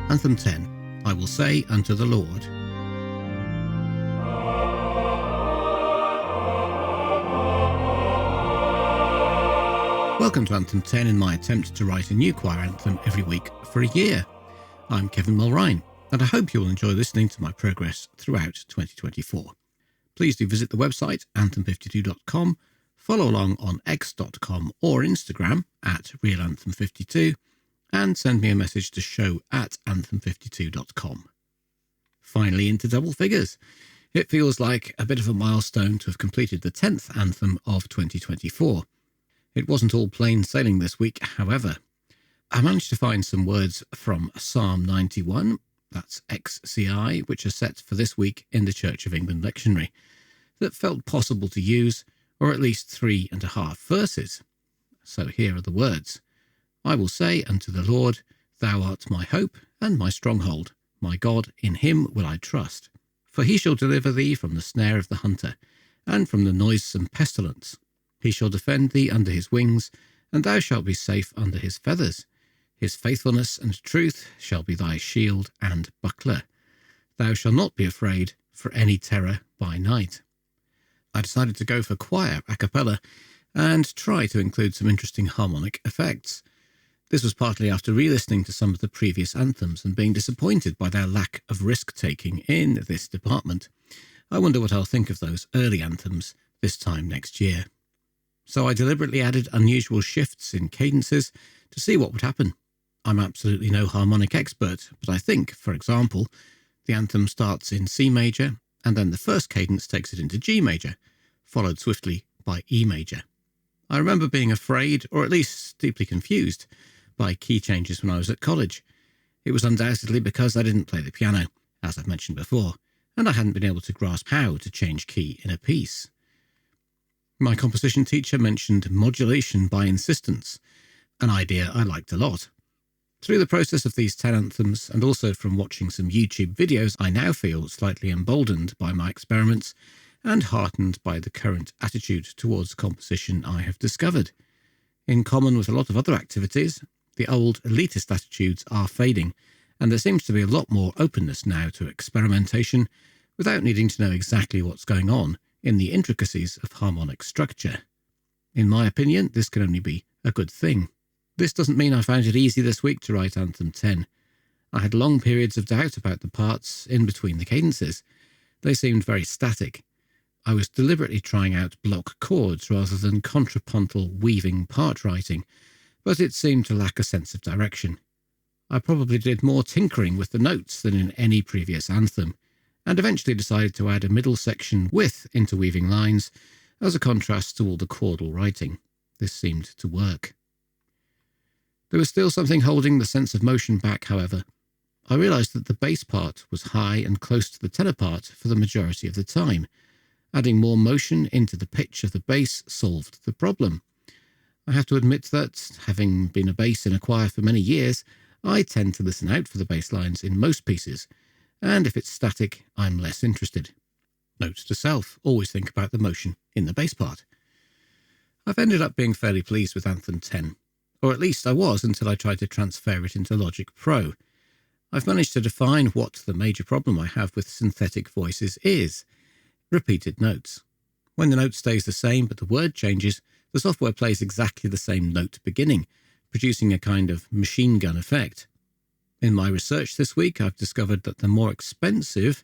Anthem 10, I Will Say Unto the Lord. Welcome to Anthem 10 in my attempt to write a new choir anthem every week for a year. I'm Kevin Mulrine, and I hope you'll enjoy listening to my progress throughout 2024. Please do visit the website anthem52.com, follow along on x.com or Instagram at realanthem52, and send me a message to show@anthem52.com. Finally into double figures. It feels like a bit of a milestone to have completed the 10th anthem of 2024. It wasn't all plain sailing this week, however. I managed to find some words from Psalm 91, that's XCI, which are set for this week in the Church of England lectionary, that felt possible to use, or at least 3.5 verses. So here are the words. I will say unto the Lord, Thou art my hope and my stronghold. My God, in him will I trust. For he shall deliver thee from the snare of the hunter, and from the noisome pestilence. He shall defend thee under his wings, and thou shalt be safe under his feathers. His faithfulness and truth shall be thy shield and buckler. Thou shalt not be afraid for any terror by night. I decided to go for choir a cappella and try to include some interesting harmonic effects. This was partly after re-listening to some of the previous anthems and being disappointed by their lack of risk-taking in this department. I wonder what I'll think of those early anthems this time next year. So I deliberately added unusual shifts in cadences to see what would happen. I'm absolutely no harmonic expert, but I think, for example, the anthem starts in C major, and then the first cadence takes it into G major, followed swiftly by E major. I remember being afraid, or at least deeply confused, by key changes when I was at college. It was undoubtedly because I didn't play the piano, as I've mentioned before, and I hadn't been able to grasp how to change key in a piece. My composition teacher mentioned modulation by insistence, an idea I liked a lot. Through the process of these 10 anthems, and also from watching some YouTube videos, I now feel slightly emboldened by my experiments and heartened by the current attitude towards composition I have discovered. In common with a lot of other activities, the old elitist attitudes are fading, and there seems to be a lot more openness now to experimentation without needing to know exactly what's going on in the intricacies of harmonic structure. In my opinion, this can only be a good thing. This doesn't mean I found it easy this week to write Anthem 10. I had long periods of doubt about the parts in between the cadences. They seemed very static. I was deliberately trying out block chords rather than contrapuntal weaving part writing, but it seemed to lack a sense of direction. I probably did more tinkering with the notes than in any previous anthem, and eventually decided to add a middle section with interweaving lines as a contrast to all the chordal writing. This seemed to work. There was still something holding the sense of motion back, however. I realised that the bass part was high and close to the tenor part for the majority of the time. Adding more motion into the pitch of the bass solved the problem. I have to admit that, having been a bass in a choir for many years, I tend to listen out for the bass lines in most pieces, and if it's static, I'm less interested. Note to self, always think about the motion in the bass part. I've ended up being fairly pleased with Anthem 10, or at least I was until I tried to transfer it into Logic Pro. I've managed to define what the major problem I have with synthetic voices is. Repeated notes. When the note stays the same but the word changes, the software plays exactly the same note beginning, producing a kind of machine gun effect. In my research this week, I've discovered that the more expensive,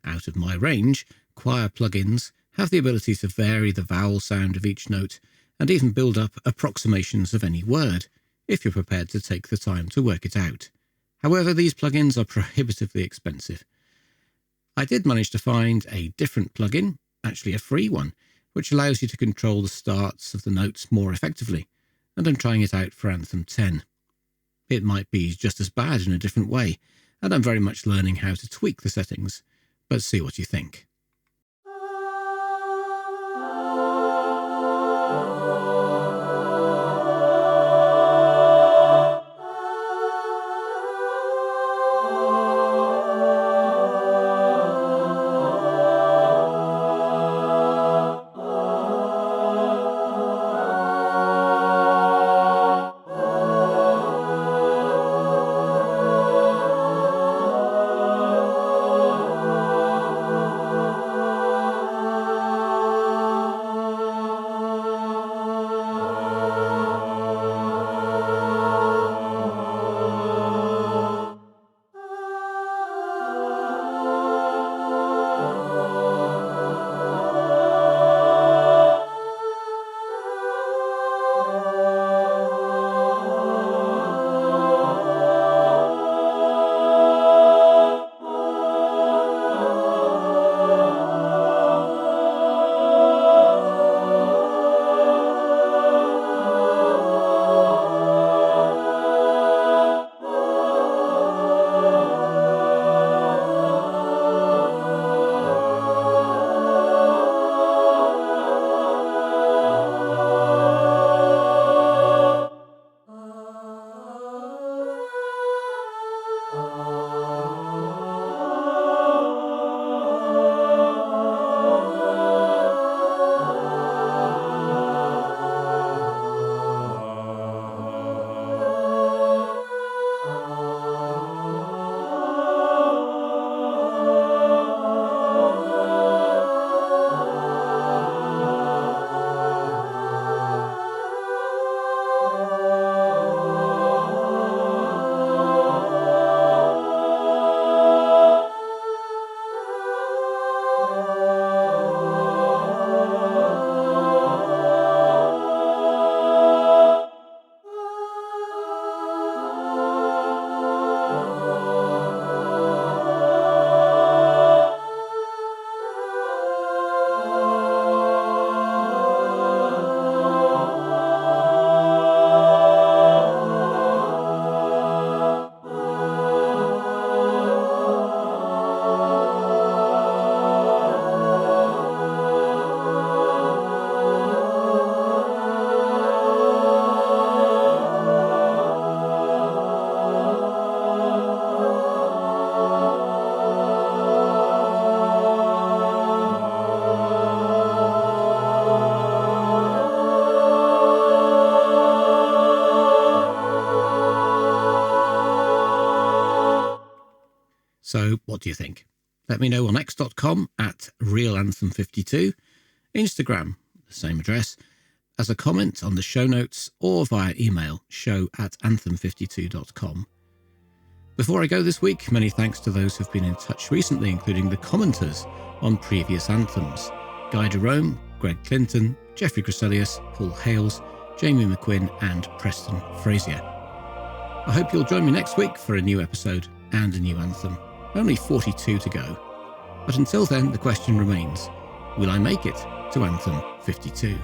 out of my range, choir plugins have the ability to vary the vowel sound of each note and even build up approximations of any word, if you're prepared to take the time to work it out. However, these plugins are prohibitively expensive. I did manage to find a different plugin, actually a free one, which allows you to control the starts of the notes more effectively, and I'm trying it out for Anthem 10. It might be just as bad in a different way, and I'm very much learning how to tweak the settings, but see what you think. So what do you think? Let me know on x.com at realanthem52, Instagram, the same address, as a comment on the show notes, or via email, show@anthem52.com. Before I go this week, many thanks to those who've been in touch recently, including the commenters on previous anthems: Guy Jerome, Greg Clinton, Jeffrey Chryselius, Paul Hales, Jamie McQuinn, and Preston Frazier. I hope you'll join me next week for a new episode and a new anthem. Only 42 to go. But until then, the question remains, will I make it to Anthem 52?